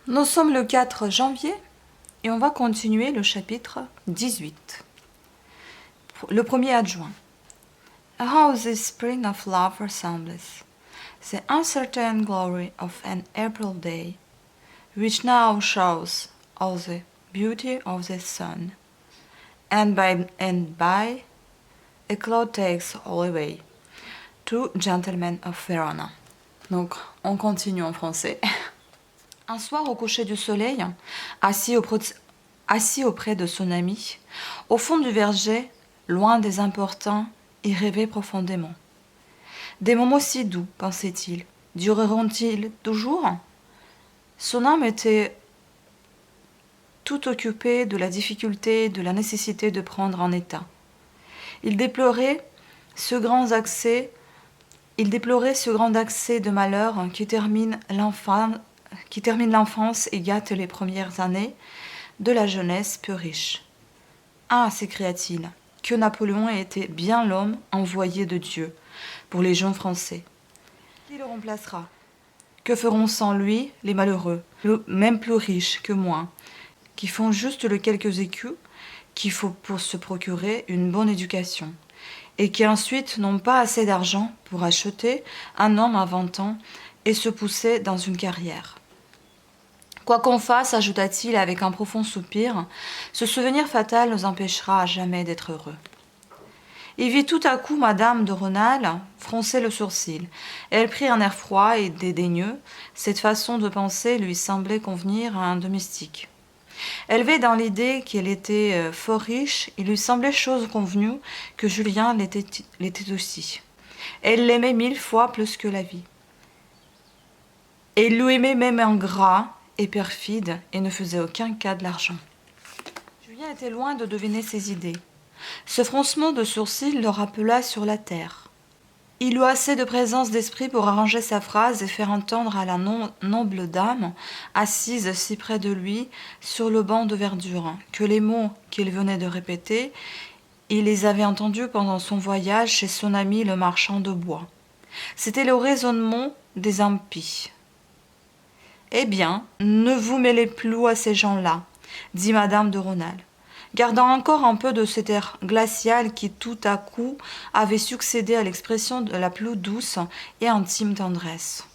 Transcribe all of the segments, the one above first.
Nous sommes le 4 janvier et on va continuer le chapitre 18. Le premier adjoint. How this spring of love resembles the uncertain glory of an April day, which now shows all the beauty of the sun, and by a cloud takes all away. Two Gentlemen of Verona. Donc, on continue en français. Un soir au coucher du soleil, assis auprès de son ami, au fond du verger, loin des importuns, il rêvait profondément. Des moments si doux, pensait-il, dureront-ils toujours? Son âme était tout occupée de la difficulté, de la nécessité de prendre un état. Il déplorait ce grand accès de malheur qui termine l'enfance et gâte les premières années de la jeunesse peu riche. Ah, s'écria-t-il, que Napoléon était bien l'homme envoyé de Dieu pour les jeunes Français. Qui le remplacera? Que feront sans lui les malheureux, même plus riches que moi, qui font juste le quelques écus qu'il faut pour se procurer une bonne éducation, et qui ensuite n'ont pas assez d'argent pour acheter un homme à 20 ans et se pousser dans une carrière. Quoi qu'on fasse, ajouta-t-il avec un profond soupir, ce souvenir fatal nous empêchera à jamais d'être heureux. Il vit tout à coup Madame de Rênal froncer le sourcil. Elle prit un air froid et dédaigneux. Cette façon de penser lui semblait convenir à un domestique. Élevée dans l'idée qu'elle était fort riche, il lui semblait chose convenue que Julien l'était aussi. Elle l'aimait 1000 fois plus que la vie. Et il l'aimait même ingrat et perfide et ne faisait aucun cas de l'argent. Julien était loin de deviner ses idées. Ce froncement de sourcils le rappela sur la terre. Il eut assez de présence d'esprit pour arranger sa phrase et faire entendre à la noble dame, assise si près de lui, sur le banc de verdure, que les mots qu'il venait de répéter, il les avait entendus pendant son voyage chez son ami le marchand de bois. C'était le raisonnement des impies. « Eh bien, ne vous mêlez plus à ces gens-là, » dit madame de Rênal, gardant encore un peu de cet air glacial qui tout à coup avait succédé à l'expression de la plus douce et intime tendresse.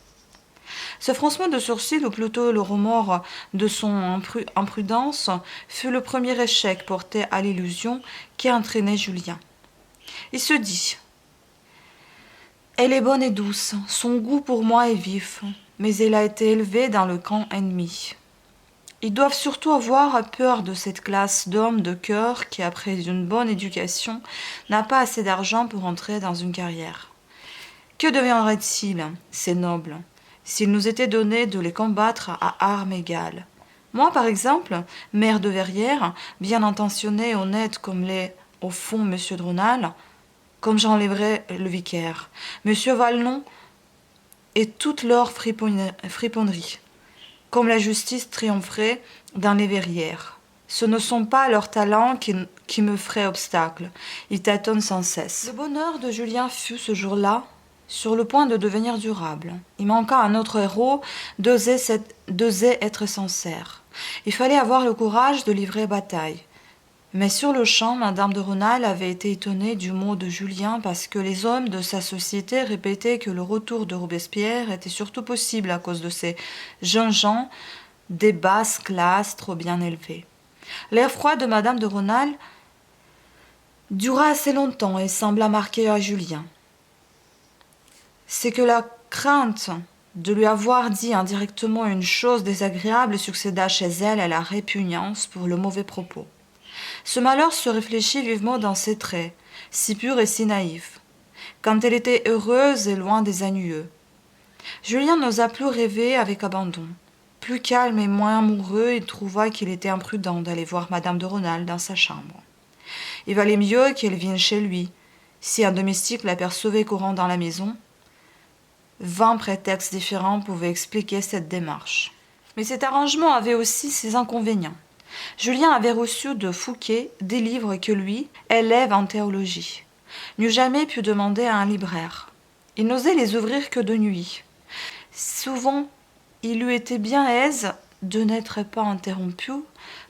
Ce froncement de sourcils, ou plutôt le remords de son imprudence, fut le premier échec porté à l'illusion qui entraînait Julien. Il se dit « Elle est bonne et douce, son goût pour moi est vif, mais elle a été élevée dans le camp ennemi. » Ils doivent surtout avoir peur de cette classe d'hommes de cœur qui, après une bonne éducation, n'a pas assez d'argent pour entrer dans une carrière. Que deviendraient-ils, ces nobles, s'il nous était donné de les combattre à armes égales? Moi, par exemple, maire de Verrières, bien intentionné et honnête comme l'est, au fond, M. de Rênal, comme j'enlèverais le vicaire, M. Valnon et toute leur friponnerie, comme la justice triompherait dans les verrières. Ce ne sont pas leurs talents qui me feraient obstacle. Ils tâtonnent sans cesse. Le bonheur de Julien fut ce jour-là sur le point de devenir durable. Il manqua un autre héros d'oser être sincère. Il fallait avoir le courage de livrer bataille. Mais sur le champ, madame de Rênal avait été étonnée du mot de Julien parce que les hommes de sa société répétaient que le retour de Robespierre était surtout possible à cause de ces jeunes gens des basses classes trop bien élevés. L'air froid de madame de Rênal dura assez longtemps et sembla marquer à Julien. C'est que la crainte de lui avoir dit indirectement une chose désagréable succéda chez elle à la répugnance pour le mauvais propos. Ce malheur se réfléchit vivement dans ses traits, si purs et si naïfs, quand elle était heureuse et loin des ennuyeux. Julien n'osa plus rêver avec abandon. Plus calme et moins amoureux, il trouva qu'il était imprudent d'aller voir madame de Rênal dans sa chambre. Il valait mieux qu'elle vienne chez lui. Si un domestique l'apercevait courant dans la maison, 20 prétextes différents pouvaient expliquer cette démarche. Mais cet arrangement avait aussi ses inconvénients. Julien avait reçu de Fouquet des livres que lui, élève en théologie, n'eût jamais pu demander à un libraire. Il n'osait les ouvrir que de nuit. Souvent, il eût été bien aise de n'être pas interrompu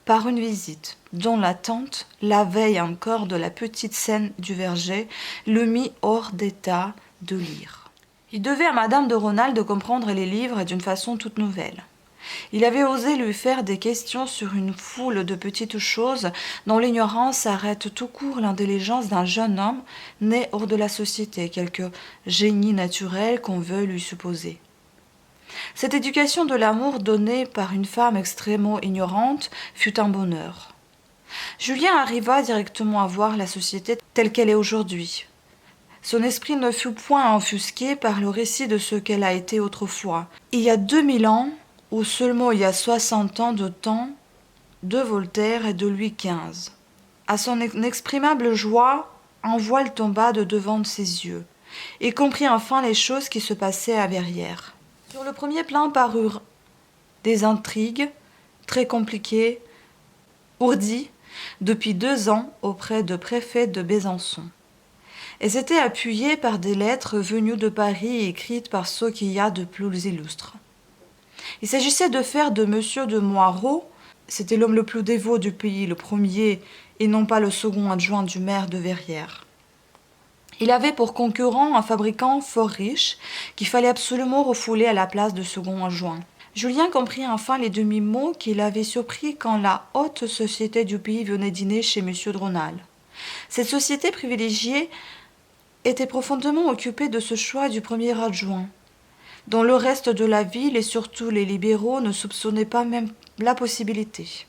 par une visite, dont l'attente, la veille encore de la petite scène du verger, le mit hors d'état de lire. Il devait à Madame de Rênal de comprendre les livres d'une façon toute nouvelle. Il avait osé lui faire des questions sur une foule de petites choses dont l'ignorance arrête tout court l'intelligence d'un jeune homme né hors de la société, quelque génie naturel qu'on veut lui supposer. Cette éducation de l'amour donnée par une femme extrêmement ignorante fut un bonheur. Julien arriva directement à voir la société telle qu'elle est aujourd'hui. Son esprit ne fut point offusqué par le récit de ce qu'elle a été autrefois. Il y a 2000 ans, ou seulement il y a 60 ans de temps, de Voltaire et de Louis XV. À son inexprimable joie, un voile tomba de devant ses yeux, et comprit enfin les choses qui se passaient à Verrières. Sur le premier plan parurent des intrigues très compliquées, ourdies depuis 2 ans auprès du préfet de Besançon. Elles étaient appuyées par des lettres venues de Paris et écrites par ceux qu'il y a de plus illustres. Il s'agissait de faire de M. de Moirod, c'était l'homme le plus dévot du pays, le premier et non pas le second adjoint du maire de Verrières. Il avait pour concurrent un fabricant fort riche qu'il fallait absolument refouler à la place de second adjoint. Julien comprit enfin les demi-mots qu'il avait surpris quand la haute société du pays venait dîner chez M. de Rênal. Cette société privilégiée était profondément occupée de ce choix du premier adjoint, dont le reste de la ville et surtout les libéraux ne soupçonnaient pas même la possibilité.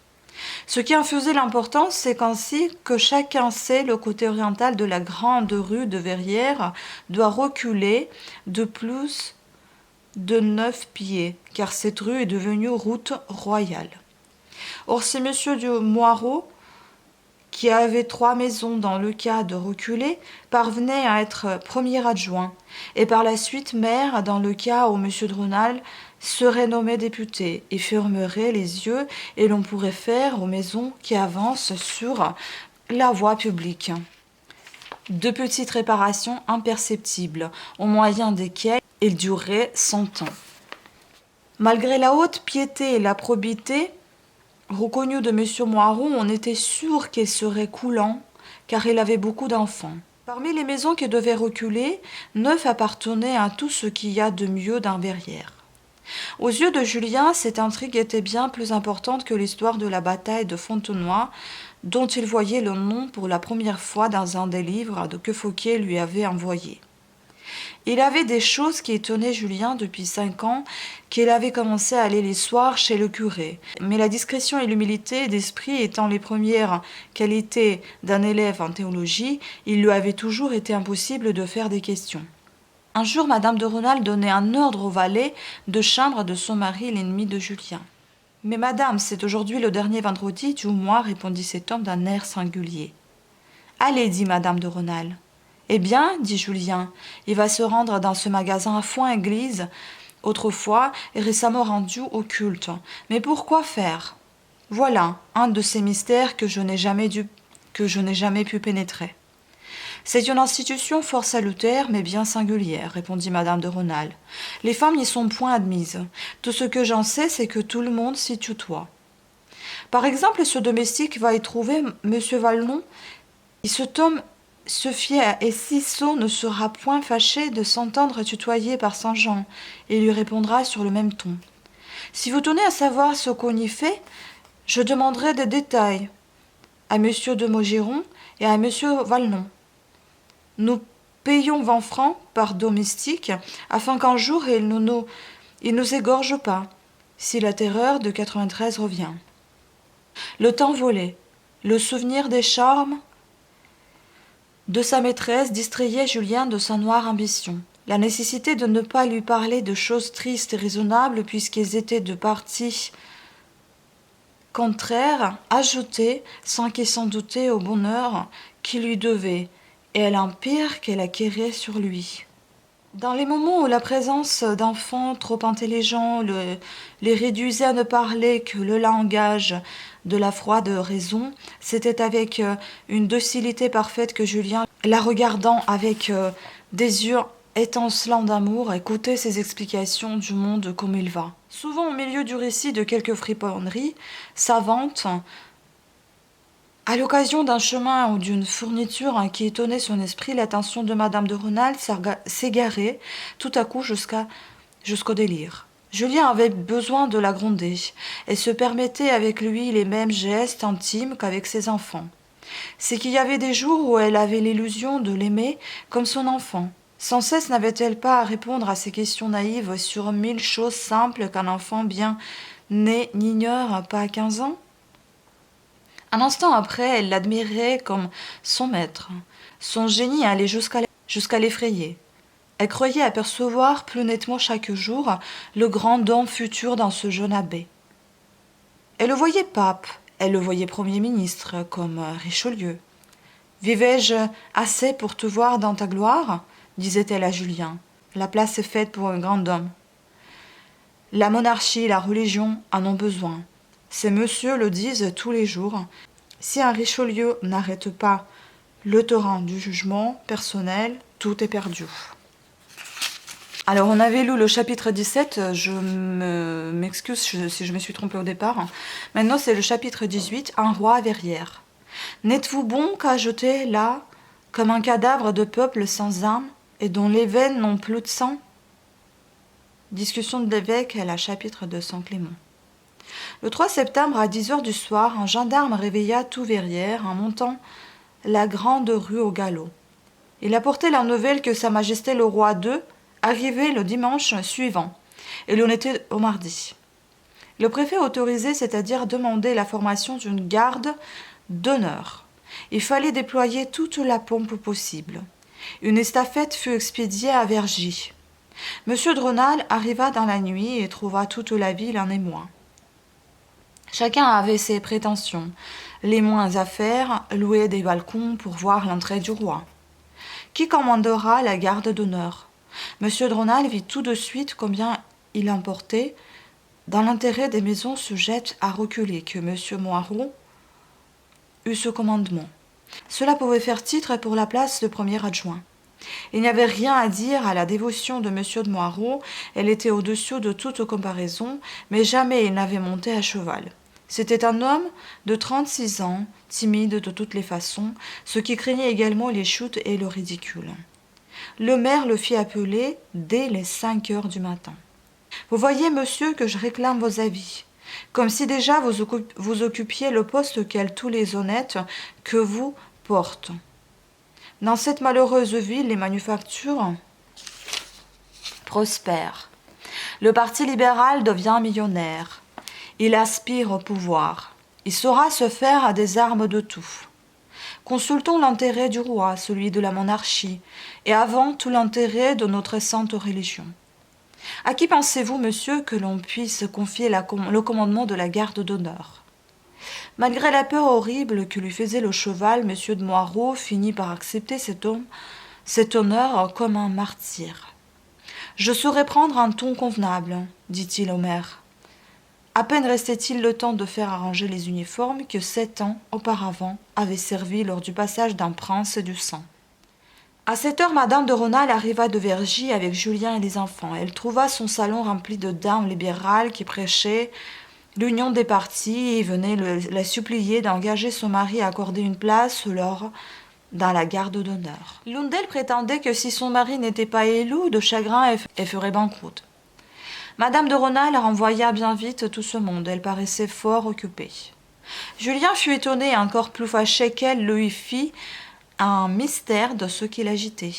Ce qui en faisait l'importance, c'est qu'ainsi que chacun sait, le côté oriental de la grande rue de Verrières doit reculer de plus de 9 pieds, car cette rue est devenue route royale. Or, c'est M. de Moirod, qui avait 3 maisons dans le cas de reculer, parvenait à être premier adjoint, et par la suite maire dans le cas où M. de Rênal serait nommé député, et fermerait les yeux, et l'on pourrait faire aux maisons qui avancent sur la voie publique de petites réparations imperceptibles, au moyen desquelles il durait 100 ans. Malgré la haute piété et la probité reconnue de M. Moirod, on était sûr qu'il serait coulant, car il avait beaucoup d'enfants. Parmi les maisons qui devaient reculer, 9 appartenaient à tout ce qu'il y a de mieux dans Verrières. Aux yeux de Julien, cette intrigue était bien plus importante que l'histoire de la bataille de Fontenoy, dont il voyait le nom pour la première fois dans un des livres que Fouquier lui avait envoyés. Il avait des choses qui étonnaient Julien depuis 5 ans, qu'il avait commencé à aller les soirs chez le curé. Mais la discrétion et l'humilité d'esprit étant les premières qualités d'un élève en théologie, il lui avait toujours été impossible de faire des questions. Un jour, Madame de Rênal donnait un ordre au valet de chambre de son mari, l'ennemi de Julien. « Mais madame, c'est aujourd'hui le dernier vendredi du mois, répondit cet homme d'un air singulier. « Allez, dit Madame de Rênal. »« Eh bien, dit Julien, il va se rendre dans ce magasin à Foin-Église, autrefois et récemment rendu au culte. Mais pourquoi faire? Voilà un de ces mystères que je n'ai jamais pu pénétrer. » C'est une institution fort salutaire, mais bien singulière, répondit Madame de Rênal. Les femmes n'y sont point admises. Tout ce que j'en sais, c'est que tout le monde s'y tutoie. Par exemple, ce domestique va y trouver M. Valnon, et cet homme se fier et si sot ne sera point fâché de s'entendre tutoyer par Saint-Jean, et lui répondra sur le même ton. Si vous tenez à savoir ce qu'on y fait, je demanderai des détails à M. de Maugiron et à M. Valnon. Nous payons 20 francs par domestique, afin qu'un jour il nous égorge pas, si la terreur de 93 revient. Le temps volait. Le souvenir des charmes de sa maîtresse distrayait Julien de sa noire ambition. La nécessité de ne pas lui parler de choses tristes et raisonnables, puisqu'elles étaient de parties contraires, ajoutait, sans qu'il s'en doutait, au bonheur qu'il lui devait, et l'empire qu'elle acquérait sur lui. Dans les moments où la présence d'enfants trop intelligents les réduisait à ne parler que le langage de la froide raison, c'était avec une docilité parfaite que Julien, la regardant avec des yeux étincelant d'amour, écouter ses explications du monde comme il va. Souvent au milieu du récit de quelques friponneries savantes, à l'occasion d'un chemin ou d'une fourniture qui étonnait son esprit, l'attention de Madame de Rênal s'égarait tout à coup jusqu'au délire. Julien avait besoin de la gronder et se permettait avec lui les mêmes gestes intimes qu'avec ses enfants. C'est qu'il y avait des jours où elle avait l'illusion de l'aimer comme son enfant. Sans cesse n'avait-elle pas à répondre à ces questions naïves sur 1000 choses simples qu'un enfant bien né n'ignore pas à 15 ans? Un instant après, elle l'admirait comme son maître. Son génie allait jusqu'à l'effrayer. Elle croyait apercevoir plus nettement chaque jour le grand homme futur dans ce jeune abbé. Elle le voyait pape, elle le voyait Premier ministre, comme Richelieu. « Vivais-je assez pour te voir dans ta gloire ?» disait-elle à Julien. « La place est faite pour un grand homme. La monarchie et la religion en ont besoin. Ces messieurs le disent tous les jours. Si un Richelieu n'arrête pas le torrent du jugement personnel, tout est perdu. » Alors, on avait lu le chapitre 17, je m'excuse si je me suis trompée au départ. Maintenant, c'est le chapitre 18, un roi à Verrières. N'êtes-vous bon qu'à jeter là, comme un cadavre de peuple sans âme, et dont les veines n'ont plus de sang? Discussion de l'évêque à la chapitre de Saint Clément. Le 3 septembre, à 10 heures du soir, un gendarme réveilla tout Verrières en montant la grande rue au galop. Il apportait la nouvelle que Sa Majesté le roi II arrivait le dimanche suivant, et l'on était au mardi. Le préfet autorisait, c'est-à-dire demandait la formation d'une garde d'honneur. Il fallait déployer toute la pompe possible. Une estafette fut expédiée à Vergy. Monsieur de Rênal arriva dans la nuit et trouva toute la ville en émoi. Chacun avait ses prétentions. Les moins à faire louaient des balcons pour voir l'entrée du roi. Qui commandera la garde d'honneur? Monsieur de Rênal vit tout de suite combien il importait, dans l'intérêt des maisons sujettes à reculer, que monsieur Moirod eut ce commandement. Cela pouvait faire titre pour la place de premier adjoint. Il n'y avait rien à dire à la dévotion de monsieur de Moirod, elle était au-dessus de toute comparaison, mais jamais il n'avait monté à cheval. C'était un homme de 36 ans, timide de toutes les façons, ce qui craignait également les chutes et le ridicule. Le maire le fit appeler dès les 5 heures du matin. « Vous voyez, monsieur, que je réclame vos avis, comme si déjà vous occupiez le poste auquel tous les honnêtes que vous portent. Dans cette malheureuse ville, les manufactures prospèrent. Le parti libéral devient millionnaire. Il aspire au pouvoir. Il saura se faire à des armes de tout. Consultons l'intérêt du roi, celui de la monarchie, et avant tout l'intérêt de notre sainte religion. À qui pensez-vous, monsieur, que l'on puisse confier le commandement de la garde d'honneur? » Malgré la peur horrible que lui faisait le cheval, monsieur de Moirod finit par accepter cet honneur comme un martyr. « Je saurais prendre un ton convenable, dit-il au maire. À peine restait-il le temps de faire arranger les uniformes que 7 ans auparavant avaient servi lors du passage d'un prince du sang. À 7 heures, madame de Rênal arriva de Vergy avec Julien et les enfants. Elle trouva son salon rempli de dames libérales qui prêchaient l'union des partis et venaient la supplier d'engager son mari à accorder une place dans la garde d'honneur. L'une d'elles prétendait que si son mari n'était pas élu, de chagrin, elle ferait banqueroute. Madame de Rênal renvoya bien vite tout ce monde, elle paraissait fort occupée. Julien fut étonné et encore plus fâché qu'elle lui fit un mystère de ce qui l'agitait.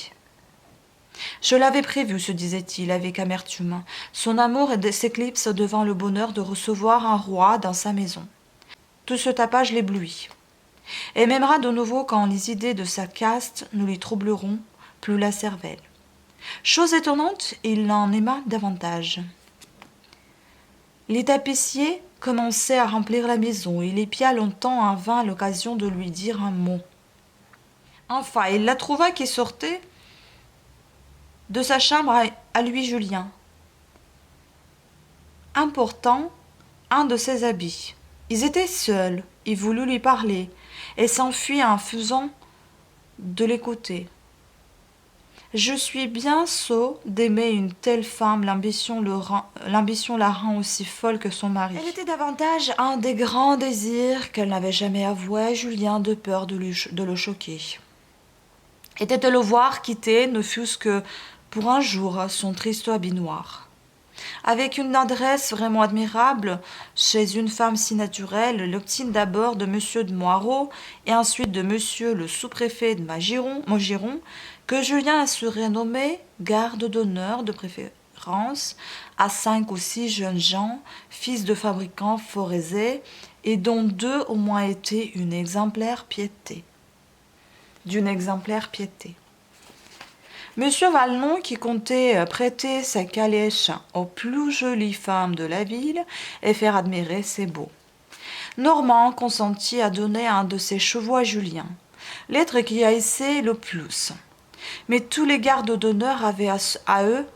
Je l'avais prévu, se disait-il avec amertume. Son amour s'éclipse devant le bonheur de recevoir un roi dans sa maison. Tout ce tapage l'éblouit. Elle m'aimera de nouveau quand les idées de sa caste ne lui troubleront plus la cervelle. Chose étonnante, il l'en aima davantage. Les tapissiers commençaient à remplir la maison. Il épia longtemps en vain l'occasion de lui dire un mot. Enfin, il la trouva qui sortait de sa chambre à lui, Julien, important un de ses habits. Ils étaient seuls. Il voulut lui parler et s'enfuit en faisant de l'écouter. « Je suis bien sot d'aimer une telle femme, l'ambition la rend aussi folle que son mari. Elle était davantage un des grands désirs qu'elle n'avait jamais avoué à Julien de peur de le choquer. Était de le voir quitter, ne fût-ce que pour un jour, son triste habit noir. Avec une adresse vraiment admirable, chez une femme si naturelle, elle obtint d'abord de M. de Moirod et ensuite de M. le sous-préfet de Maugiron, que Julien serait nommé garde d'honneur de préférence à 5 ou 6 jeunes gens, fils de fabricants fort aisés, et dont 2 au moins étaient d'une exemplaire piété. Monsieur Valmont, qui comptait prêter sa calèche aux plus jolies femmes de la ville et faire admirer ses beaux. Normand consentit à donner un de ses chevaux à Julien, l'être qui haïssait le plus. Mais tous les gardes d'honneur avaient à eux,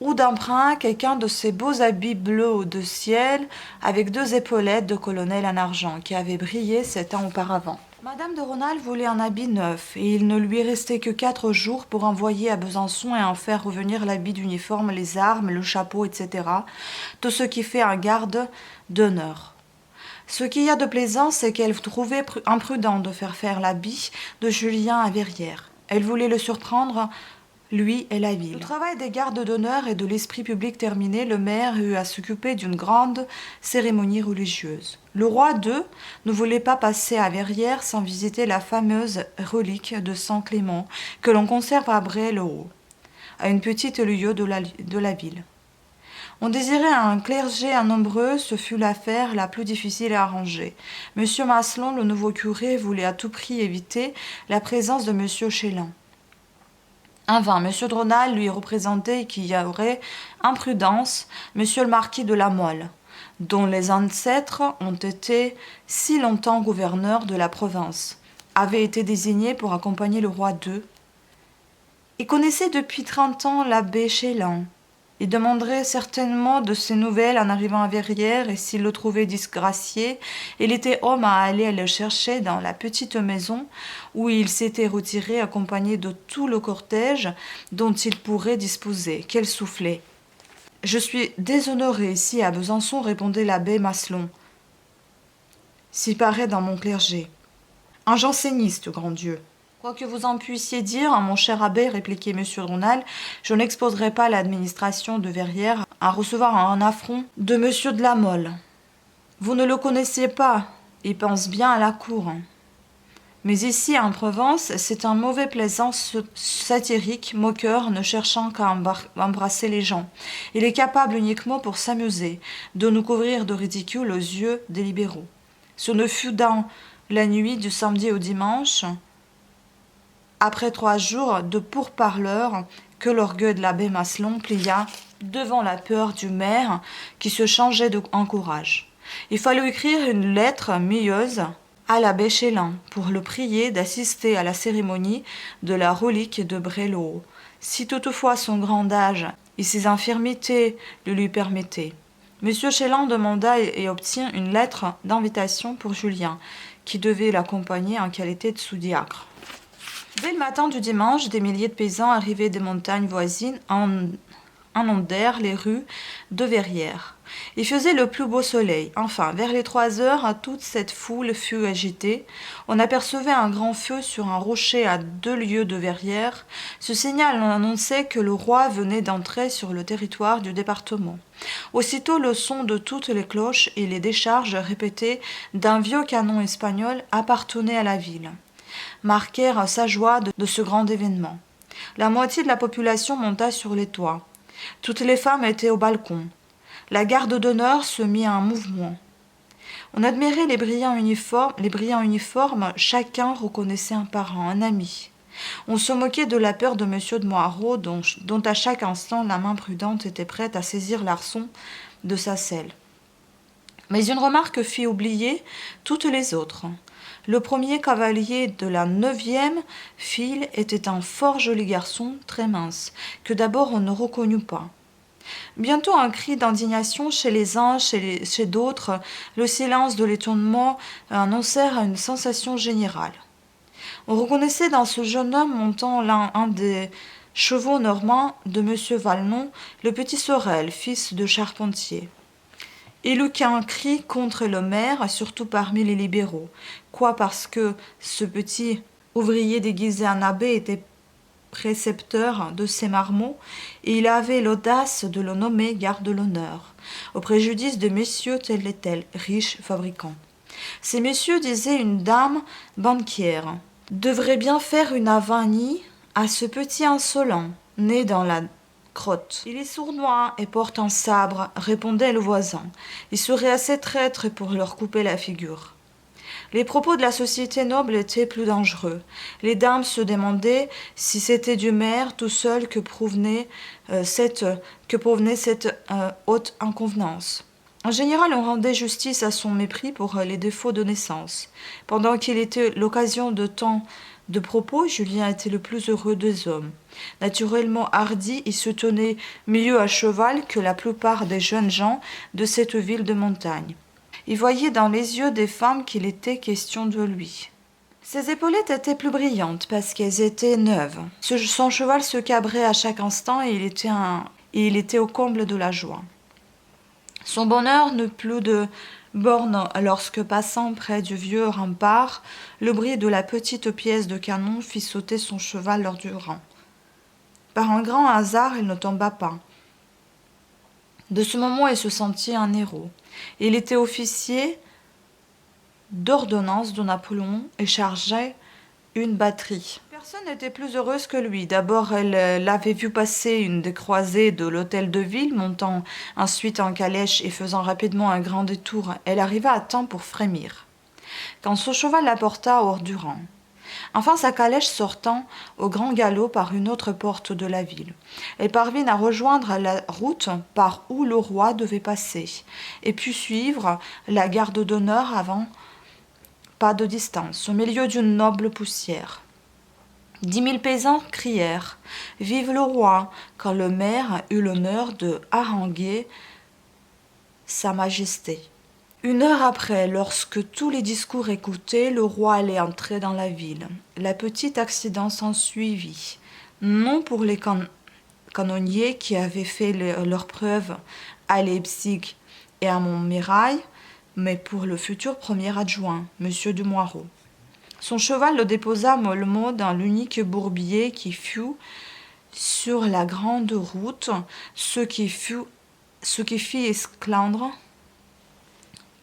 ou d'emprunt, quelqu'un de ces beaux habits bleus de ciel, avec 2 épaulettes de colonel en argent, qui avaient brillé 7 ans auparavant. Madame de Rênal voulait un habit neuf, et il ne lui restait que 4 jours pour envoyer à Besançon et en faire revenir l'habit d'uniforme, les armes, le chapeau, etc. Tout ce qui fait un garde d'honneur. Ce qu'il y a de plaisant, c'est qu'elle trouvait imprudent de faire l'habit de Julien à Verrières. Elle voulait le surprendre, lui et la ville. Le travail des gardes d'honneur et de l'esprit public terminé, le maire eut à s'occuper d'une grande cérémonie religieuse. Le roi d'eux ne voulait pas passer à Verrières sans visiter la fameuse relique de Saint Clément que l'on conserve à Bray-le-Haut, à une petite lieue de la ville. On désirait un clergé nombreux, ce fut l'affaire la plus difficile à arranger. Monsieur Maslon, le nouveau curé, voulait à tout prix éviter la présence de monsieur Chélan. En vain, monsieur de Rênal lui représentait qu'il y aurait imprudence, monsieur le marquis de la Mole, dont les ancêtres ont été si longtemps gouverneurs de la province, avait été désigné pour accompagner le roi d'eux. Il connaissait depuis 30 ans l'abbé Chélan. Il demanderait certainement de ses nouvelles en arrivant à Verrières, et s'il le trouvait disgracié, il était homme à aller le chercher dans la petite maison où il s'était retiré accompagné de tout le cortège dont il pourrait disposer. Quel soufflet! « Je suis déshonoré ici à Besançon, répondait l'abbé Maslon. S'y paraît dans mon clergé. Un janséniste, grand Dieu. Quoi que vous en puissiez dire, mon cher abbé, répliquait M. de Rênal, je n'exposerai pas l'administration de Verrières à recevoir un affront de M. de la Mole. Vous ne le connaissiez pas, il pense bien à la cour. Mais ici, en Provence, c'est un mauvais plaisant satirique, moqueur, ne cherchant qu'à embrasser les gens. Il est capable uniquement pour s'amuser, de nous couvrir de ridicule aux yeux des libéraux. Ce ne fut dans la nuit du samedi au dimanche, après 3 jours de pourparlers, que l'orgueil de l'abbé Maslon plia devant la peur du maire qui se changeait en courage. Il fallut écrire une lettre mieuse à l'abbé Chélan pour le prier d'assister à la cérémonie de la relique de Bray-le-Haut, si toutefois son grand âge et ses infirmités le lui permettaient. M. Chélan demanda et obtint une lettre d'invitation pour Julien, qui devait l'accompagner en qualité de sous-diacre. Dès le matin du dimanche, des milliers de paysans arrivés des montagnes voisines inondèrent les rues de Verrières. Il faisait le plus beau soleil. Enfin, vers les 3 heures, toute cette foule fut agitée. On apercevait un grand feu sur un rocher à 2 lieues de Verrières. Ce signal annonçait que le roi venait d'entrer sur le territoire du département. Aussitôt, le son de toutes les cloches et les décharges répétées d'un vieux canon espagnol appartenait à la ville, marquèrent sa joie de ce grand événement. La moitié de la population monta sur les toits. Toutes les femmes étaient au balcon. La garde d'honneur se mit en mouvement. On admirait les brillants uniformes, chacun reconnaissait un parent, un ami. On se moquait de la peur de M. de Moirod, dont à chaque instant la main prudente était prête à saisir l'arçon de sa selle. Mais une remarque fit oublier toutes les autres. Le premier cavalier de la 9e file était un fort joli garçon, très mince, que d'abord on ne reconnut pas. Bientôt un cri d'indignation chez les uns, chez d'autres, le silence de l'étonnement annoncèrent une sensation générale. On reconnaissait dans ce jeune homme montant un des chevaux normands de M. Valmont, le petit Sorel, fils de charpentier. Il eut qu'un cri contre le maire, surtout parmi les libéraux, quoi parce que ce petit ouvrier déguisé en abbé était précepteur de ces marmots, et il avait l'audace de le nommer garde de l'honneur, au préjudice de messieurs tels et tels, riches fabricants. Ces messieurs, disait une dame banquière, devraient bien faire une avanie à ce petit insolent, né dans la crotte. Il est sournois et porte un sabre, répondait le voisin. Il serait assez traître pour leur couper la figure. Les propos de la société noble étaient plus dangereux. Les dames se demandaient si c'était du maire tout seul que provenait cette haute inconvenance. En général, on rendait justice à son mépris pour les défauts de naissance. Pendant qu'il était l'occasion de tant de propos, Julien était le plus heureux des hommes. Naturellement hardi, il se tenait mieux à cheval que la plupart des jeunes gens de cette ville de montagne. Il voyait dans les yeux des femmes qu'il était question de lui. Ses épaulettes étaient plus brillantes parce qu'elles étaient neuves. Son cheval se cabrait à chaque instant et il était au comble de la joie. Son bonheur n'eut plus de borne lorsque, passant près du vieux rempart, le bruit de la petite pièce de canon fit sauter son cheval lors du rang. Par un grand hasard, il ne tomba pas. De ce moment, il se sentit un héros. Il était officier d'ordonnance de Napoléon et chargeait une batterie. Personne n'était plus heureuse que lui. D'abord, elle l'avait vu passer une des croisées de l'hôtel de ville, montant ensuite en calèche et faisant rapidement un grand détour. Elle arriva à temps pour frémir, quand son cheval la porta hors du rang. Enfin, sa calèche sortant au grand galop par une autre porte de la ville. Elle parvint à rejoindre la route par où le roi devait passer, et put suivre la garde d'honneur avant pas de distance, au milieu d'une noble poussière. 10 000 paysans crièrent « Vive le roi !» quand le maire eut l'honneur de haranguer Sa Majesté. 1 heure après, lorsque tous les discours écoutés, le roi allait entrer dans la ville. La petite accident s'ensuivit, non pour les canonniers qui avaient fait leurs preuves à Leipzig et à Montmirail, mais pour le futur premier adjoint, M. de Moirod. Son cheval le déposa mollement dans l'unique bourbier qui fut sur la grande route, ce qui fit esclandre,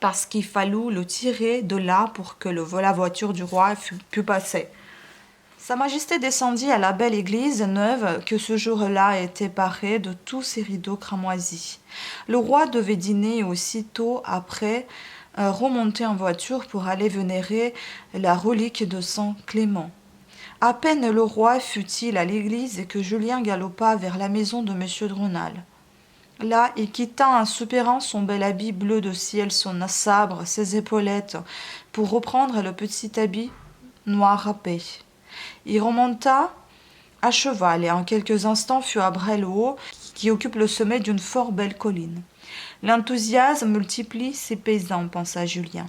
parce qu'il fallut le tirer de là pour que la voiture du roi pût passer. Sa Majesté descendit à la belle église neuve que ce jour-là était parée de tous ses rideaux cramoisis. Le roi devait dîner aussitôt après remonter en voiture pour aller vénérer la relique de Saint Clément. À peine le roi fut-il à l'église que Julien galopa vers la maison de M. de Rênal. Là, il quitta en soupirant son bel habit bleu de ciel, son sabre, ses épaulettes, pour reprendre le petit habit noir râpé. Il remonta à cheval et en quelques instants fut à Bray-le-Haut, qui occupe le sommet d'une fort belle colline. L'enthousiasme multiplie ces paysans, pensa Julien.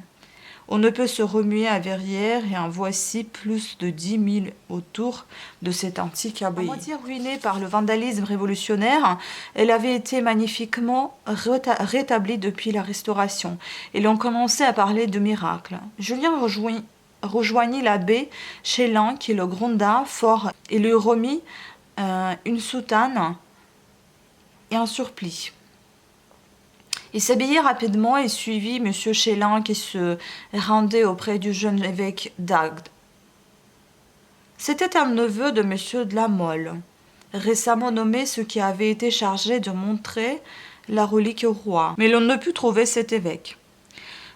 On ne peut se remuer à Verrières et en voici plus de 10 000 autour de cette antique abbaye. À moitié ruinée par le vandalisme révolutionnaire, elle avait été magnifiquement rétablie depuis la Restauration, et l'on commençait à parler de miracles. Julien rejoignit l'abbé Chélan qui le gronda fort et lui remit une soutane et un surplis. Il s'habillait rapidement et suivit M. Chélan qui se rendait auprès du jeune évêque d'Agde. C'était un neveu de M. de la Mole, récemment nommé, ce qui avait été chargé de montrer la relique au roi, mais l'on ne put trouver cet évêque.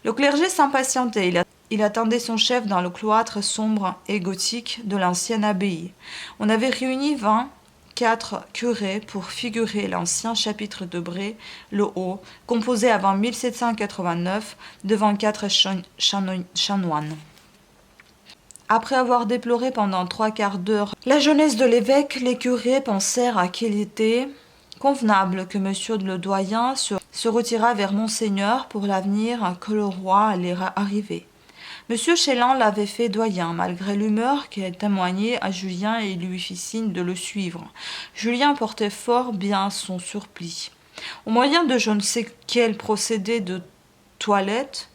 Le clergé s'impatientait. Il attendait son chef dans le cloître sombre et gothique de l'ancienne abbaye. On avait réuni 24 curés pour figurer l'ancien chapitre de Bray-le-Haut, composé avant 1789 de 24 chanoines. Après avoir déploré pendant 3/4 d'heure la jeunesse de l'évêque, les curés pensèrent qu'il était convenable que monsieur le doyen se retirât vers Monseigneur pour l'avenir que le roi allait arriver. Monsieur Chélan l'avait fait doyen, malgré l'humeur qu'elle témoignait à Julien et lui fit signe de le suivre. Julien portait fort bien son surplis. Au moyen de je ne sais quel procédé de toilette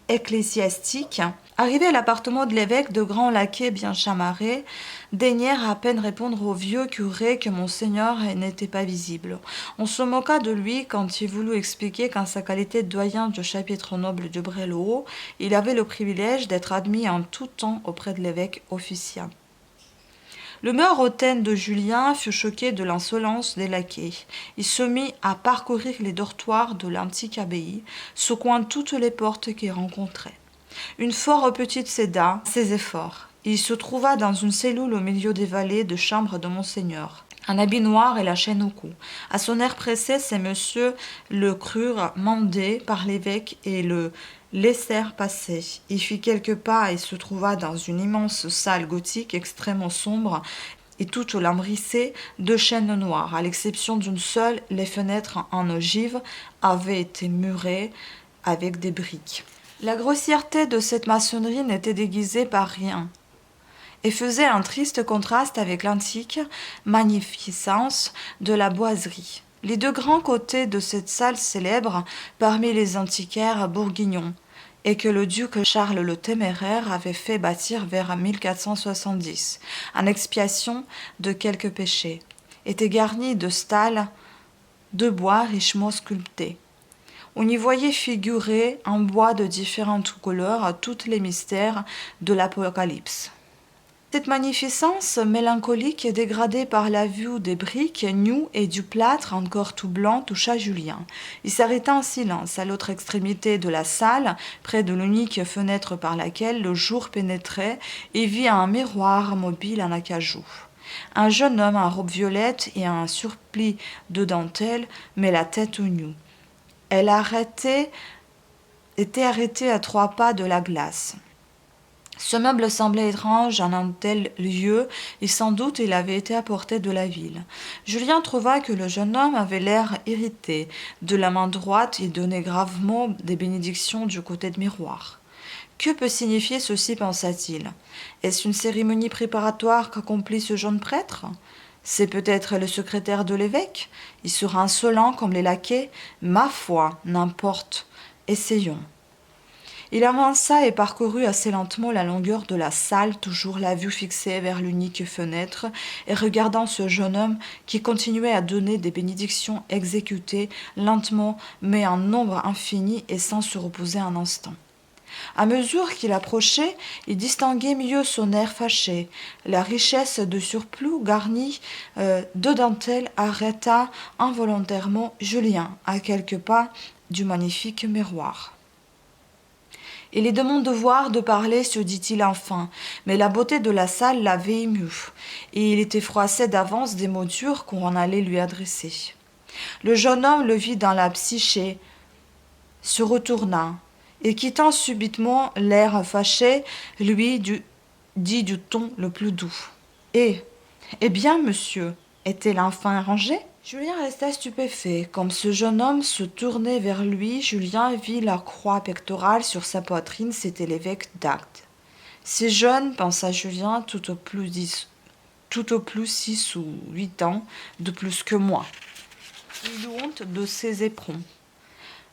ecclésiastique, arrivé à l'appartement de l'évêque, de grands laquais bien chamarrés daignèrent à peine répondre au vieux curé que monseigneur n'était pas visible. On se moqua de lui quand il voulut expliquer qu'en sa qualité de doyen du chapitre noble du Bray-le-Haut, il avait le privilège d'être admis en tout temps auprès de l'évêque officiant. L'humeur hautaine de Julien fut choquée de l'insolence des laquais. Il se mit à parcourir les dortoirs de l'antique abbaye, secouant toutes les portes qu'il rencontrait. Une fort petite céda ses efforts. Il se trouva dans une cellule au milieu des valets de chambre de monseigneur. Un habit noir et la chaîne au cou. À son air pressé, ces messieurs le crurent mandé par l'évêque et le laissèrent passer. Il fit quelques pas et se trouva dans une immense salle gothique extrêmement sombre et toute lambrissée de chênes noirs. À l'exception d'une seule, les fenêtres en ogive avaient été murées avec des briques. La grossièreté de cette maçonnerie n'était déguisée par rien et faisait un triste contraste avec l'antique magnificence de la boiserie. Les deux grands côtés de cette salle célèbre parmi les antiquaires bourguignons, et que le duc Charles le Téméraire avait fait bâtir vers 1470, en expiation de quelques péchés, étaient garnis de stalles de bois richement sculptés. On y voyait figurer en bois de différentes couleurs tous les mystères de l'Apocalypse. Cette magnificence mélancolique et dégradée par la vue des briques nues et du plâtre encore tout blanc toucha Julien. Il s'arrêta en silence à l'autre extrémité de la salle, près de l'unique fenêtre par laquelle le jour pénétrait, et vit un miroir mobile en acajou. Un jeune homme en robe violette et un surplis de dentelle, mais la tête nue. Elle était arrêtée à 3 pas de la glace. Ce meuble semblait étrange en un tel lieu, et sans doute il avait été apporté de la ville. Julien trouva que le jeune homme avait l'air irrité. De la main droite, il donnait gravement des bénédictions du côté de miroir. Que peut signifier ceci, pensa-t-il. Est-ce une cérémonie préparatoire qu'accomplit ce jeune prêtre ? C'est peut-être le secrétaire de l'évêque. Il sera insolent comme les laquais. Ma foi, n'importe. Essayons. Il avança et parcourut assez lentement la longueur de la salle, toujours la vue fixée vers l'unique fenêtre, et regardant ce jeune homme qui continuait à donner des bénédictions exécutées lentement, mais en nombre infini et sans se reposer un instant. À mesure qu'il approchait, il distinguait mieux son air fâché. La richesse de surplus garnie de dentelle arrêta involontairement Julien à quelques pas du magnifique miroir. « Il est de mon devoir de parler, se dit-il enfin, mais la beauté de la salle l'avait ému, et il était froissé d'avance des mots durs qu'on allait lui adresser. Le jeune homme le vit dans la psyché, se retourna, et quittant subitement l'air fâché, lui dit du ton le plus doux. « Eh bien, monsieur, est-elle enfin rangée ?» Julien resta stupéfait. Comme ce jeune homme se tournait vers lui, Julien vit la croix pectorale sur sa poitrine, c'était l'évêque d'Agde. C'est jeune, pensa Julien, tout au plus 6 ou 8 ans de plus que moi. Il eut honte de ses éperons.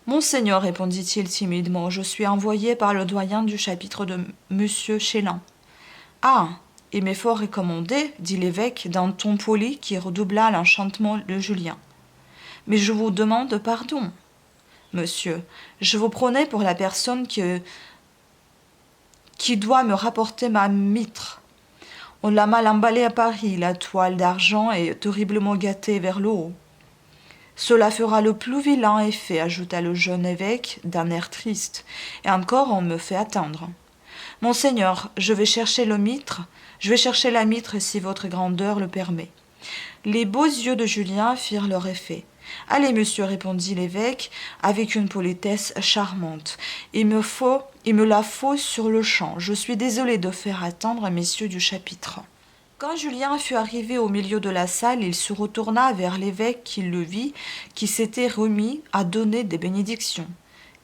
Monseigneur, répondit-il timidement, je suis envoyé par le doyen du chapitre de Monsieur Chélan. Ah, il m'est fort recommandé, dit l'évêque d'un ton poli qui redoubla l'enchantement de Julien. Mais je vous demande pardon, monsieur. Je vous prenais pour la personne qui doit me rapporter ma mitre. On l'a mal emballée à Paris, la toile d'argent est horriblement gâtée vers le haut. Cela fera le plus vilain effet, ajouta le jeune évêque d'un air triste, et encore on me fait attendre. Monseigneur, je vais chercher la mitre si votre grandeur le permet. Les beaux yeux de Julien firent leur effet. Allez, monsieur, répondit l'évêque avec une politesse charmante. Il me la faut sur le champ. Je suis désolé de faire attendre messieurs du chapitre. Quand Julien fut arrivé au milieu de la salle, il se retourna vers l'évêque qui le vit, qui s'était remis à donner des bénédictions.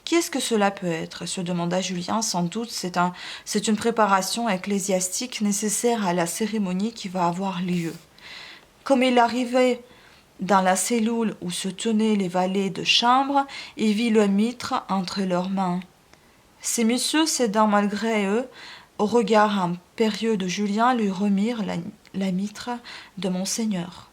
« Qu'est-ce que cela peut être se demanda Julien. Sans doute, c'est une préparation ecclésiastique nécessaire à la cérémonie qui va avoir lieu. Comme il arrivait dans la cellule où se tenaient les valets de chambre, il vit le mitre entre leurs mains. Ces messieurs, cédant malgré eux au regard impérieux de Julien, lui remirent la mitre de Monseigneur.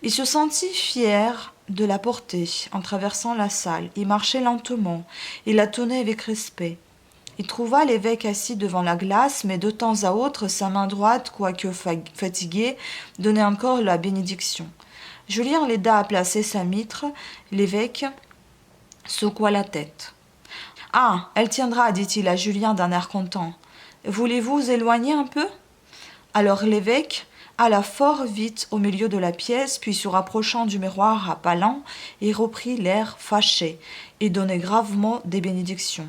Il se sentit fier de la porter en traversant la salle. Il marchait lentement, il la tenait avec respect. Il trouva l'évêque assis devant la glace, mais de temps à autre, sa main droite, quoique fatiguée, donnait encore la bénédiction. Julien l'aida à placer sa mitre. L'évêque secoua la tête. « Ah, elle tiendra, dit-il à Julien d'un air content. Voulez-vous éloigner un peu ?» Alors l'évêque alla fort vite au milieu de la pièce, puis se rapprochant du miroir à pas lents, il reprit l'air fâché et donnait gravement des bénédictions.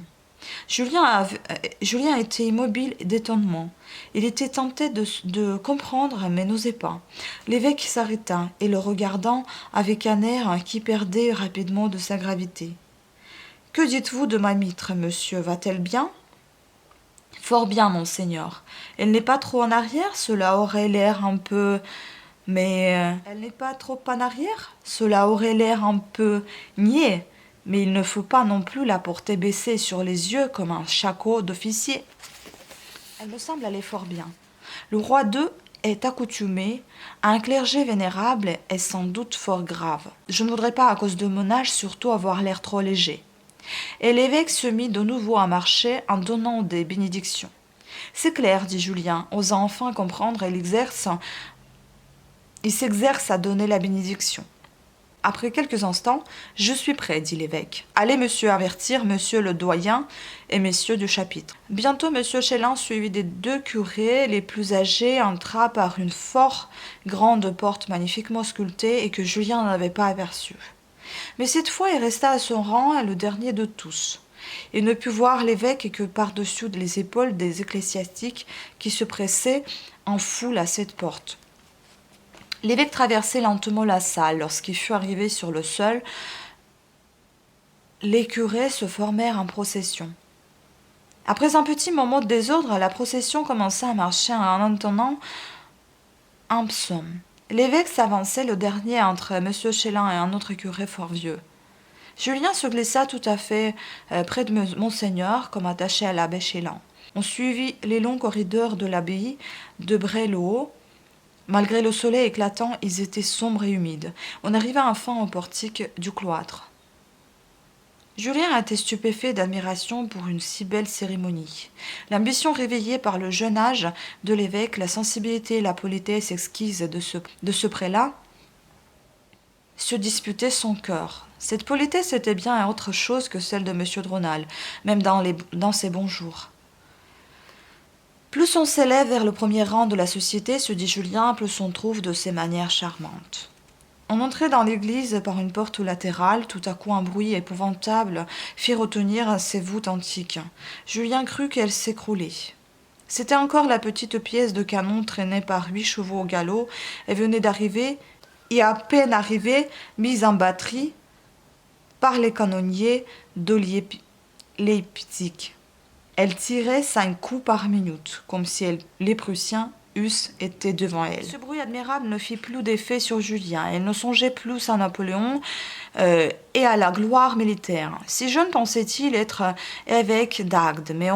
Julien était immobile d'étonnement. Il était tenté de comprendre, mais n'osait pas. L'évêque s'arrêta et le regardant avec un air qui perdait rapidement de sa gravité. « Que dites-vous de ma mitre, monsieur? Va-t-elle bien ?»« Fort bien, monseigneur. Elle n'est pas trop en arrière, cela aurait l'air un peu... Mais elle n'est pas trop en arrière, cela aurait l'air un peu niais. Mais il ne faut pas non plus la porter baissée sur les yeux comme un shako d'officier. Elle me semble aller fort bien. Le roi d'eux est accoutumé à un clergé vénérable et sans doute fort grave. Je ne voudrais pas, à cause de mon âge, surtout avoir l'air trop léger. » Et l'évêque se mit de nouveau à marcher en donnant des bénédictions. « C'est clair, dit Julien, osant enfin comprendre, il s'exerce à donner la bénédiction. Après quelques instants, « Je suis prêt, dit l'évêque. Allez, monsieur, avertir monsieur le doyen et messieurs du chapitre. » Bientôt, monsieur Chélan, suivi des deux curés les plus âgés, entra par une fort grande porte magnifiquement sculptée et que Julien n'avait pas aperçue. Mais cette fois, il resta à son rang, le dernier de tous. Il ne put voir l'évêque que par-dessus les épaules des ecclésiastiques qui se pressaient en foule à cette porte. L'évêque traversait lentement la salle. Lorsqu'il fut arrivé sur le seuil, les curés se formèrent en procession. Après un petit moment de désordre, la procession commença à marcher en entonnant un psaume. L'évêque s'avançait le dernier entre M. Chélan et un autre curé fort vieux. Julien se glissa tout à fait près de Monseigneur, comme attaché à l'abbé Chélan. On suivit les longs corridors de l'abbaye de Bray-le-Haut. Malgré le soleil éclatant, ils étaient sombres et humides. On arriva enfin au portique du cloître. Julien était stupéfait d'admiration pour une si belle cérémonie. L'ambition réveillée par le jeune âge de l'évêque, la sensibilité et la politesse exquise de ce prélat se disputaient son cœur. Cette politesse était bien autre chose que celle de M. de Rênal, même dans ses bons jours. Plus on s'élève vers le premier rang de la société, se dit Julien, plus on trouve de ses manières charmantes. On entrait dans l'église par une porte latérale. Tout à coup, un bruit épouvantable fit retenir ses voûtes antiques. Julien crut qu'elles s'écroulaient. C'était encore la petite pièce de canon traînée par 8 chevaux au galop. Elle venait d'arriver, et à peine arrivée, mise en batterie par les canonniers de Leipzig. Elle tirait 5 coups par minute, comme si les Prussiens eussent été devant elle. Ce bruit admirable ne fit plus d'effet sur Julien. Elle ne songeait plus à Napoléon et à la gloire militaire. Si jeune pensait-il être évêque d'Agde, mais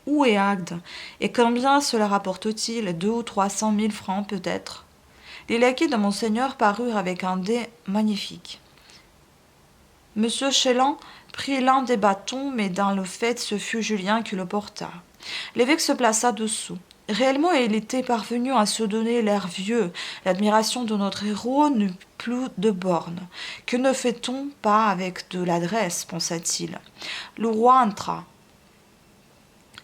où est Agde? Et combien cela rapporte-t-il? 200 ou 300 000 francs peut-être? Les laquais de Monseigneur parurent avec un dé magnifique. Monsieur Chélan prit l'un des bâtons, mais dans le fait, ce fut Julien qui le porta. L'évêque se plaça dessous. Réellement, il était parvenu à se donner l'air vieux. L'admiration de notre héros n'eut plus de bornes. Que ne fait-on pas avec de l'adresse, pensa-t-il. Le roi entra.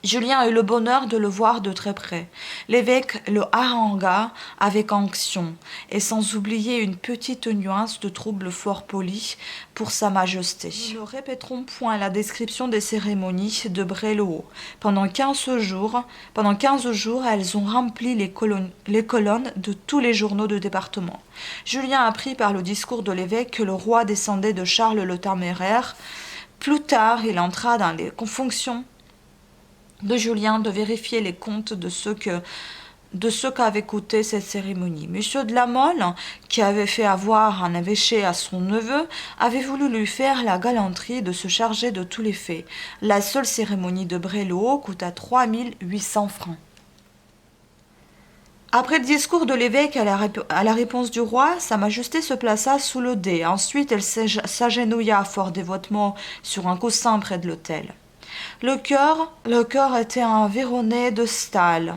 Julien eut le bonheur de le voir de très près. L'évêque le harangua avec onction, et sans oublier une petite nuance de trouble fort poli pour sa majesté. Nous ne répéterons point la description des cérémonies de Bray-le-Haut. Pendant 15 jours, elles ont rempli les colonnes de tous les journaux de département. Julien apprit par le discours de l'évêque que le roi descendait de Charles le Téméraire. Plus tard, il entra dans les fonctions de Julien de vérifier les comptes de ceux qu'avait coûté cette cérémonie. Monsieur de la Mole, qui avait fait avoir un évêché à son neveu, avait voulu lui faire la galanterie de se charger de tous les faits. La seule cérémonie de Bray-le-Haut coûta 3800 francs. Après le discours de l'évêque à la réponse du roi, Sa Majesté se plaça sous le dais. Ensuite, elle s'agenouilla fort dévotement sur un coussin près de l'autel. Le chœur était environné de stalles,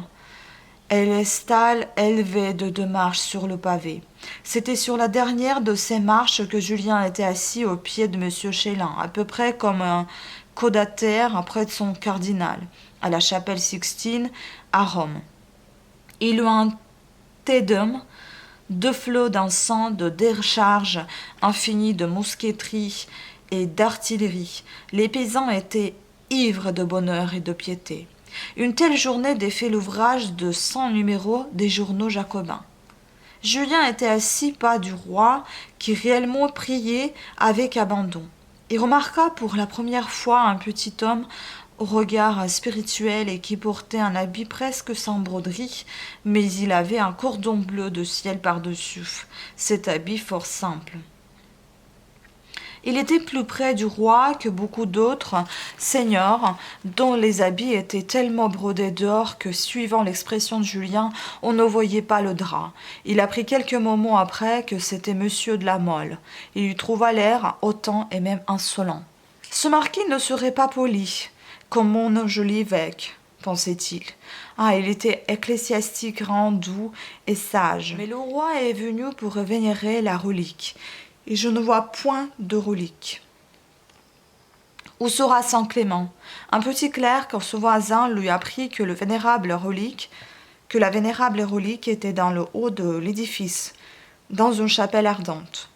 et les stalles élevaient de 2 marches sur le pavé. C'était sur la dernière de ces marches que Julien était assis au pied de M. Chélan, à peu près comme un caudataire près de son cardinal, à la chapelle Sixtine à Rome. Il eut un tédum, 2 flots d'encens, de décharges infinies de mousqueterie et d'artillerie. Les paysans étaient ivres de bonheur et de piété. Une telle journée défait l'ouvrage de 100 numéros des journaux jacobins. Julien était à 6 pas du roi, qui réellement priait avec abandon. Il remarqua pour la première fois un petit homme au regard spirituel et qui portait un habit presque sans broderie, mais il avait un cordon bleu de ciel par-dessus, cet habit fort simple. Il était plus près du roi que beaucoup d'autres seigneurs, dont les habits étaient tellement brodés d'or que, suivant l'expression de Julien, on ne voyait pas le drap. Il apprit quelques moments après que c'était monsieur de la Mole. Il lui trouva l'air hautain et même insolent. « Ce marquis ne serait pas poli, comme mon joli évêque, pensait-il. Ah, il était ecclésiastique, grand, doux et sage. Mais le roi est venu pour vénérer la relique. Et je ne vois point de relique. Où sera Saint Clément? Un petit clerc, ce voisin, lui apprit que la vénérable relique était dans le haut de l'édifice, dans une chapelle ardente.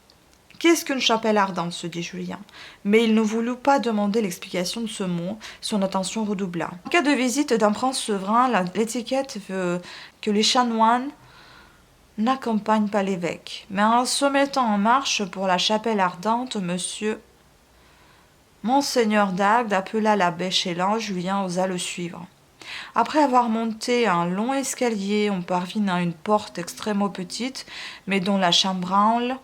Qu'est-ce qu'une chapelle ardente, se dit Julien. Mais il ne voulut pas demander l'explication de ce mot, son attention redoubla. En cas de visite d'un prince souverain, l'étiquette veut que les chanoines n'accompagne pas l'évêque. Mais en se mettant en marche pour la chapelle ardente, Monseigneur d'Agde appela l'abbé Chélan. Julien osa le suivre. Après avoir monté un long escalier, on parvint à une porte extrêmement petite, mais dont la chambranle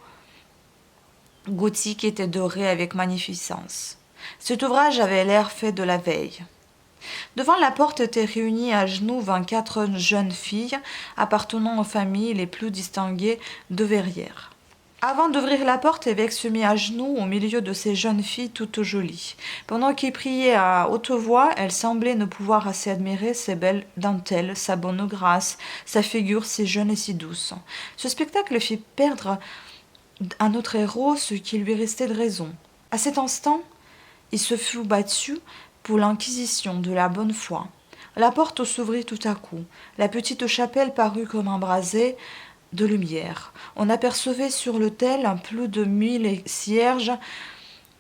gothique était dorée avec magnificence. Cet ouvrage avait l'air fait de la veille. Devant la porte étaient réunies à genoux 24 jeunes filles appartenant aux familles les plus distinguées de Verrières. Avant d'ouvrir la porte, l'évêque se mit à genoux au milieu de ces jeunes filles toutes jolies. Pendant qu'il priait à haute voix, elles semblaient ne pouvoir assez admirer ses belles dentelles, sa bonne grâce, sa figure si jeune et si douce. Ce spectacle fit perdre à notre héros ce qui lui restait de raison. À cet instant, il se fut battu pour l'inquisition de la bonne foi. La porte s'ouvrit tout à coup. La petite chapelle parut comme embrasée de lumière. On apercevait sur l'autel plus de 1000 cierges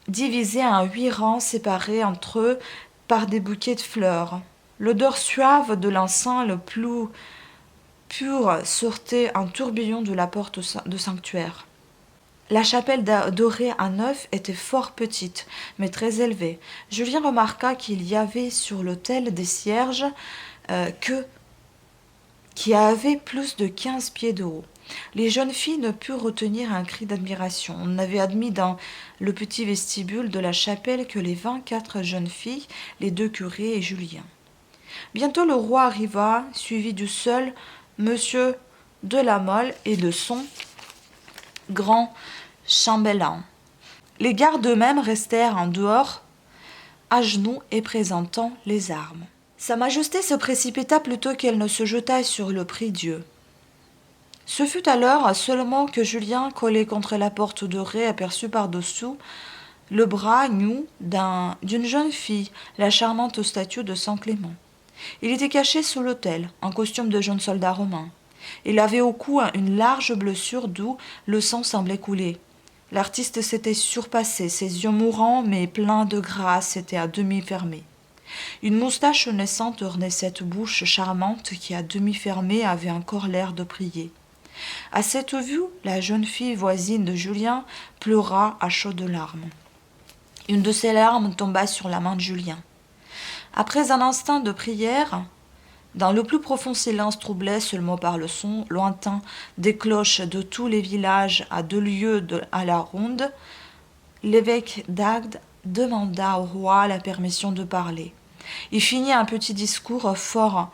divisés en 8 rangs séparés entre eux par des bouquets de fleurs. L'odeur suave de l'encens le plus pur sortait en tourbillon de la porte de sanctuaire. La chapelle dorée à neuf était fort petite, mais très élevée. Julien remarqua qu'il y avait sur l'autel des cierges qui avaient plus de 15 pieds de haut. Les jeunes filles ne purent retenir un cri d'admiration. On n'avait admis dans le petit vestibule de la chapelle que les 24 jeunes filles, les 2 curés et Julien. Bientôt le roi arriva, suivi du seul monsieur de la Mole et de son grand chambellan. Les gardes eux-mêmes restèrent en dehors, à genoux et présentant les armes. Sa Majesté se précipita plutôt qu'elle ne se jeta sur le prie-Dieu. Ce fut alors seulement que Julien, collé contre la porte dorée, aperçut par-dessous le bras nu d'une jeune fille, la charmante statue de Saint Clément. Il était caché sous l'autel, en costume de jeune soldat romain. Il avait au cou une large blessure d'où le sang semblait couler. L'artiste s'était surpassé, ses yeux mourants mais pleins de grâce étaient à demi fermés. Une moustache naissante ornait cette bouche charmante qui, à demi fermée, avait encore l'air de prier. À cette vue, la jeune fille voisine de Julien pleura à chaudes larmes. Une de ces larmes tomba sur la main de Julien. Après un instant de prière, dans le plus profond silence troublé seulement par le son lointain des cloches de tous les villages à 2 lieues à la ronde, l'évêque d'Agde demanda au roi la permission de parler. Il finit un petit discours fort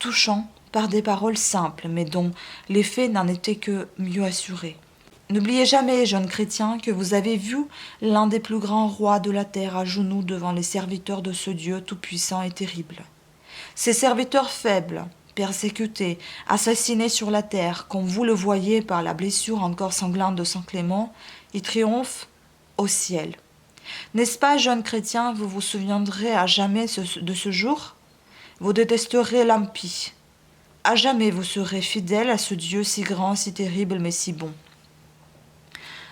touchant par des paroles simples, mais dont l'effet n'en était que mieux assuré. N'oubliez jamais, jeunes chrétiens, que vous avez vu l'un des plus grands rois de la terre à genoux devant les serviteurs de ce Dieu tout-puissant et terrible. Ces serviteurs faibles, persécutés, assassinés sur la terre, comme vous le voyez par la blessure encore sanglante de Saint Clément, ils triomphent au ciel. N'est-ce pas, jeunes chrétiens, vous vous souviendrez à jamais de ce jour? Vous détesterez l'impie. À jamais vous serez fidèles à ce Dieu si grand, si terrible, mais si bon.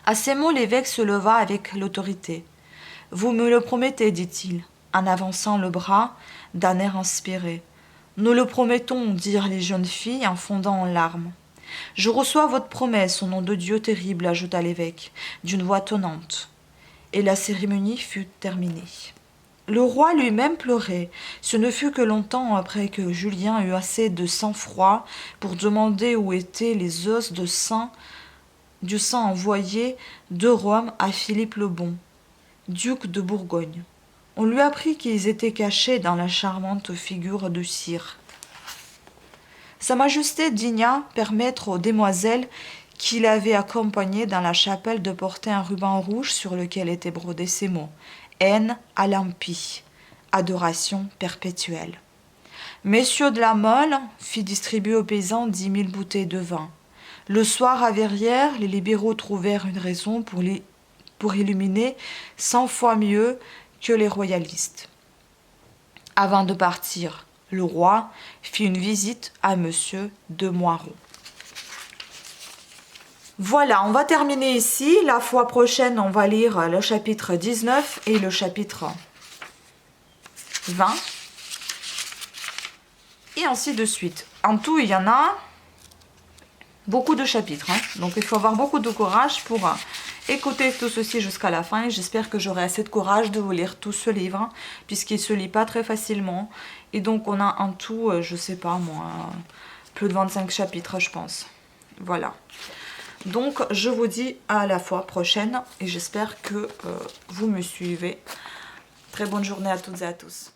À ces mots, l'évêque se leva avec l'autorité. « Vous me le promettez, dit-il, en avançant le bras d'un air inspiré. « Nous le promettons, dirent les jeunes filles en fondant en larmes. « Je reçois votre promesse au nom de Dieu terrible, ajouta l'évêque, d'une voix tonnante. Et la cérémonie fut terminée. Le roi lui-même pleurait. Ce ne fut que longtemps après que Julien eut assez de sang-froid pour demander où étaient les os du sang envoyé de Rome à Philippe le Bon, duc de Bourgogne. On lui apprit qu'ils étaient cachés dans la charmante figure de cire. Sa Majesté digna permettre aux demoiselles qui l'avaient accompagné dans la chapelle de porter un ruban rouge sur lequel étaient brodés ces mots « Haine à l'impie, adoration perpétuelle ». Messieurs de la Mole fit distribuer aux paysans 10 000 bouteilles de vin. Le soir, à Verrières, les libéraux trouvèrent une raison pour illuminer 100 fois mieux que les royalistes. Avant de partir, le roi fit une visite à monsieur de Moiron. Voilà, on va terminer ici. La fois prochaine, on va lire le chapitre 19 et le chapitre 20. Et ainsi de suite. En tout, il y en a beaucoup de chapitres. Donc, il faut avoir beaucoup de courage pour écouter tout ceci jusqu'à la fin. Et j'espère que j'aurai assez de courage de vous lire tout ce livre, puisqu'il ne se lit pas très facilement. Et donc, on a en tout, je ne sais pas moi, plus de 25 chapitres, je pense. Voilà. Donc, je vous dis à la fois prochaine et j'espère que vous me suivez. Très bonne journée à toutes et à tous.